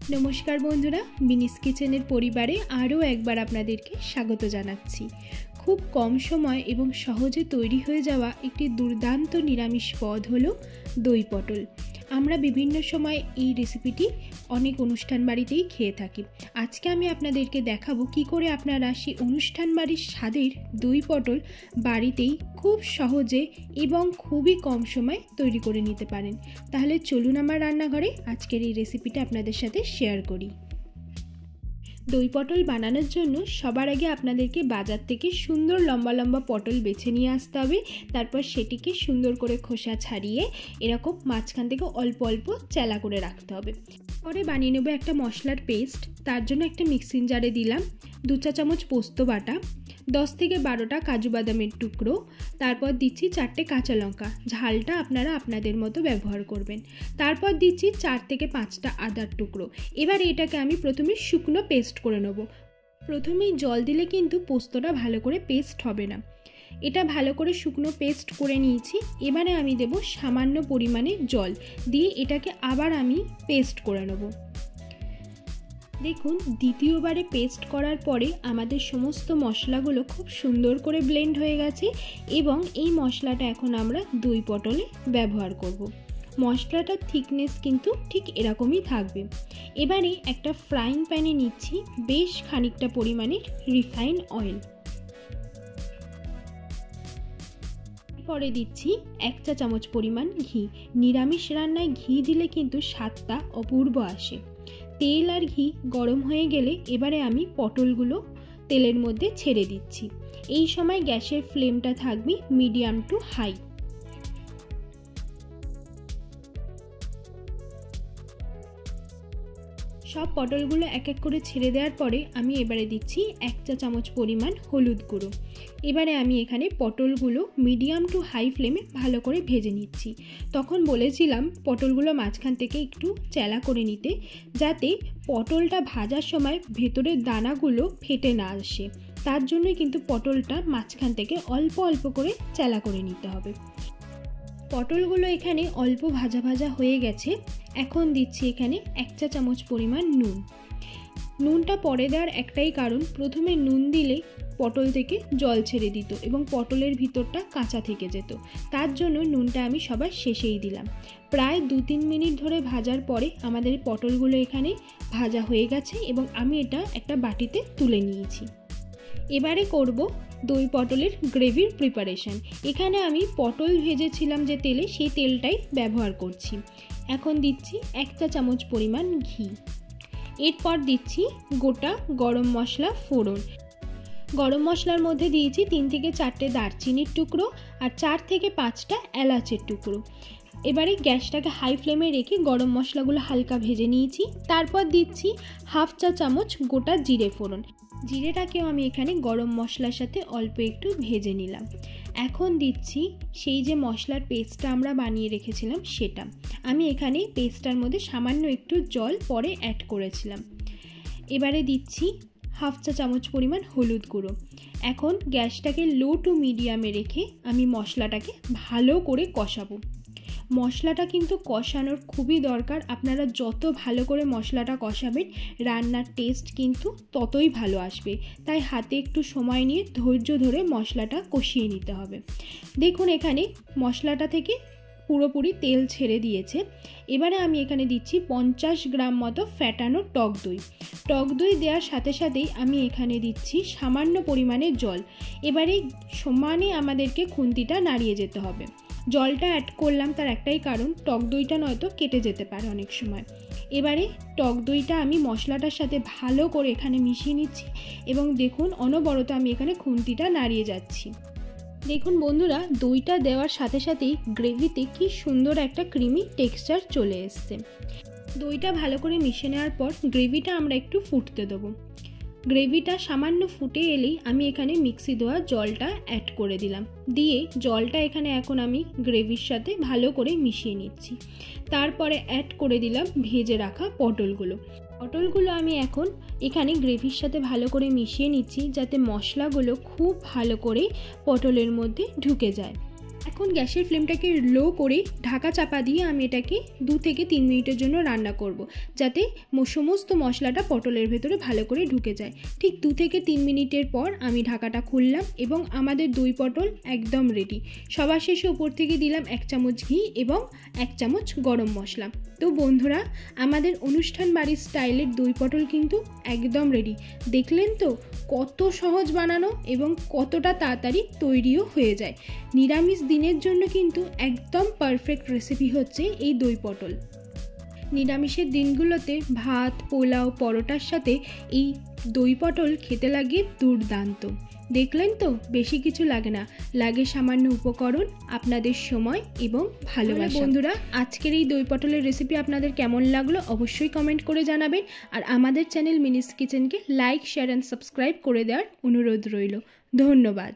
नमस्कार बंधुरा मिनिस किचेनेर परिवारे आरो एकबार आपनादेरके स्वागत जानाच्छि। खूब कम समय एवं सहजे तैरी हये जावा एकटी दुर्दान्त निरामिष पद हलो दई पटल। आमरा विभिन्न समय এই রেসিপিটি অনেক অনুষ্ঠান বাড়িতেই খেয়ে থাকি। আজকে আমি আপনাদেরকে দেখাবো কি করে আপনারা সেই অনুষ্ঠান বাড়ির স্বাদের দই পটল বাড়িতেই খুব সহজে এবং খুবই কম সময়ে তৈরি করে নিতে পারেন। তাহলে চলুন আমার রান্নাঘরে আজকের এই রেসিপিটা আপনাদের সাথে শেয়ার করি। দই পটল বানানোর জন্য সবার আগে আপনাদেরকে বাজার থেকে সুন্দর লম্বা লম্বা পটল বেছে নিয়ে আসতে হবে। তারপর সেটিকে সুন্দর করে খোসা ছাড়িয়ে এরকম মাঝখান থেকে অল্প অল্প চেলা করে রাখতে হবে। পরে বানিয়ে নেব একটা মশলার পেস্ট। তার জন্য একটা মিক্সিং জারে দিলাম 2 চা চামচ পোস্ত বাটা, 10 থেকে 12টা কাজু বাদামের টুকরো, তারপর দিচ্ছি 4টে কাঁচা লঙ্কা, ঝালটা আপনারা আপনাদের মতো ব্যবহার করবেন। তারপর দিচ্ছি 4 থেকে 5টা আদার টুকরো। এবার এটাকে আমি প্রথমে শুকনো পেস্ট করে নেব। প্রথমেই জল দিলে কিন্তু পোস্তটা ভালো করে পেস্ট হবে না। এটা ভালো করে শুকনো পেস্ট করে নিয়েছি। এবারে আমি দেব সামান্য পরিমাণে জল দিয়ে এটাকে আবার আমি পেস্ট করে নেব। দেখুন দ্বিতীয়বারে পেস্ট করার পরে আমাদের সমস্ত মশলাগুলো খুব সুন্দর করে ব্লেন্ড হয়ে গেছে এবং এই মশলাটা এখন আমরা দই পটলে ব্যবহার করব। মশলাটার থিকনেস কিন্তু ঠিক এরকমই থাকবে। এবারে একটা ফ্রাইং প্যানে নিচ্ছি বেশ খানিকটা পরিমাণে রিফাইন্ড অয়েল। পরে দিচ্ছি 1 চা চামচ পরিমাণ ঘি। নিরামিষ রান্নায় ঘি দিলে কিন্তু স্বাদটা অপূর্ব আসে। তেল আর ঘি গরম হয়ে গেলে এবারে আমি পটলগুলো তেলের মধ্যে ছেড়ে দিচ্ছি। এই সময় গ্যাসের ফ্লেমটা থাকবে মিডিয়াম টু হাই। সব পটলগুলো এক এক করে ছেড়ে দেওয়ার পরে আমি এবারে দিচ্ছি 1 চা চামচ পরিমাণ হলুদ গুঁড়ো। এবারে আমি এখানে পটলগুলো মিডিয়াম টু হাই ফ্লেমে ভালো করে ভেজে নিচ্ছি। তখন বলেছিলাম পটলগুলো মাঝখান থেকে একটু চেলা করে নিতে, যাতে পটলটা ভাজার সময় ভেতরের দানাগুলো ফেটে না আসে। তার জন্যই কিন্তু পটলটা মাঝখান থেকে অল্প অল্প করে চেলা করে নিতে হবে। পটলগুলো এখানে অল্প ভাজা ভাজা হয়ে গেছে। এখন দিচ্ছি এখানে 1 চা চামচ পরিমাণ নুন। নুনটা পরে দেওয়ার একটাই কারণ, প্রথমে নুন দিলে পটল থেকে জল ছেড়ে দিত এবং পটলের ভিতরটা কাঁচা থেকে যেত। তার জন্য নুনটা আমি সবার শেষেই দিলাম। প্রায় 2-3 মিনিট ধরে ভাজার পরে আমাদের পটলগুলো এখানে ভাজা হয়ে গেছে এবং আমি এটা একটা বাটিতে তুলে নিয়েছি। এবারে করব দই পটলের গ্রেভির প্রিপারেশন। এখানে আমি পটল ভেজেছিলাম যে তেলে, সেই তেলটাই ব্যবহার করছি। এখন দিচ্ছি 1 চা চামচ পরিমাণ ঘি। এরপর দিচ্ছি গোটা গরম মশলা ফোড়ন। গরম মশলার মধ্যে দিয়েছি 3 থেকে 4টে দারচিনির টুকরো আর 4 থেকে 5টা এলাচের টুকরো। এবারে গ্যাসটাকে হাই ফ্লেমে রেখে গরম মশলাগুলো হালকা ভেজে নিয়েছি। তারপর দিচ্ছি 1/2 চা চামচ গোটা জিরে ফোড়ন। জিরেটাকেও আমি এখানে গরম মশলার সাথে অল্প একটু ভেজে নিলাম। এখন দিচ্ছি সেই যে মশলার পেস্টটা আমরা বানিয়ে রেখেছিলাম সেটা। আমি এখানে পেস্টটার মধ্যে সামান্য একটু জল পরে অ্যাড করেছিলাম। এবারে দিচ্ছি 1/2 চা চামচ পরিমাণ হলুদ গুঁড়ো। এখন গ্যাসটাকে লো টু মিডিয়ামে রেখে আমি মশলাটাকে ভালো করে কষাবো। মশলাটা কিন্তু কষানোর খুবই দরকার। আপনারা যত ভালো করে মশলাটা কষাবেন রান্নার টেস্ট কিন্তু ততই ভালো আসবে। তাই হাতে একটু সময় নিয়ে ধৈর্য ধরে মশলাটা কষিয়ে নিতে হবে। দেখুন এখানে মশলাটা থেকে পুরোপুরি তেল ছেড়ে দিয়েছে। এবারে আমি এখানে দিচ্ছি 50 গ্রাম মতো ফ্যাটানো টক দই। টক দই দেওয়ার সাথে সাথেই আমি এখানে দিচ্ছি সামান্য পরিমাণে জল। এবারে সমানে আমাদেরকে খুন্তিটা নাড়িয়ে যেতে হবে। জলটা অ্যাড করলাম তার একটাই কারণ, টক দইটা নয়তো কেটে যেতে পারে অনেক সময়। এবারে টক দইটা আমি মশলাটার সাথে ভালো করে এখানে মিশিয়ে নিচ্ছি এবং দেখুন অনবরত আমি এখানে খুন্তিটা নাড়িয়ে যাচ্ছি। দেখুন বন্ধুরা দইটা দেওয়ার সাথে সাথেই গ্রেভিতে কি সুন্দর একটা ক্রিমি টেক্সচার চলে এসছে। দইটা ভালো করে মিশিয়ে নেওয়ার পর গ্রেভিটা আমরা একটু ফুটতে দেবো। গ্রেভিটা সামান্য ফুটে এলেই আমি এখানে মিক্সি দেওয়া জলটা অ্যাড করে দিলাম। দিয়ে জলটা এখানে এখন আমি গ্রেভির সাথে ভালো করে মিশিয়ে নিচ্ছি। তারপরে অ্যাড করে দিলাম ভেজে রাখা পটলগুলো। পটলগুলো আমি এখন এখানে গ্রেভির সাথে ভালো করে মিশিয়ে নিচ্ছি, যাতে মশলাগুলো খুব ভালো করে পটলের মধ্যে ঢুকে যায়। এখন গ্যাসের ফ্লেমটাকে লো করে ঢাকা চাপা দিয়ে আমি এটাকে 2 থেকে 3 মিনিটের জন্য রান্না করব, যাতে সমস্ত মশলাটা পটলের ভেতরে ভালো করে ঢুকে যায়। ঠিক 2 থেকে 3 মিনিটের পর আমি ঢাকাটা খুললাম এবং আমাদের দই পটল একদম রেডি। সবার শেষে উপর থেকে দিলাম 1 চামচ ঘি এবং 1 চামচ গরম মশলা। তো বন্ধুরা, আমাদের অনুষ্ঠান বাড়ির স্টাইলের দই পটল কিন্তু একদম রেডি। দেখলেন তো কত সহজ বানানো এবং কতটা তাড়াতাড়ি তৈরিও হয়ে যায়। নিরামিষ দিনের জন্য কিন্তু একদম পারফেক্ট রেসিপি হচ্ছে এই দই পটল। নিরামিষের দিনগুলোতে ভাত, পোলাও, পরোটার সাথে এই দই পটল খেতে লাগে দুর্দান্ত। দেখলেন তো, বেশি কিছু লাগে না, লাগে সামান্য উপকরণ, আপনাদের সময় এবং ভালোবাসা। বন্ধুরা, আজকের এই দই পটলের রেসিপি আপনাদের কেমন লাগলো অবশ্যই কমেন্ট করে জানাবেন। আর আমাদের চ্যানেল মিনিস কিচেনকে লাইক, শেয়ার অ্যান্ড সাবস্ক্রাইব করে দেওয়ার অনুরোধ রইল। ধন্যবাদ।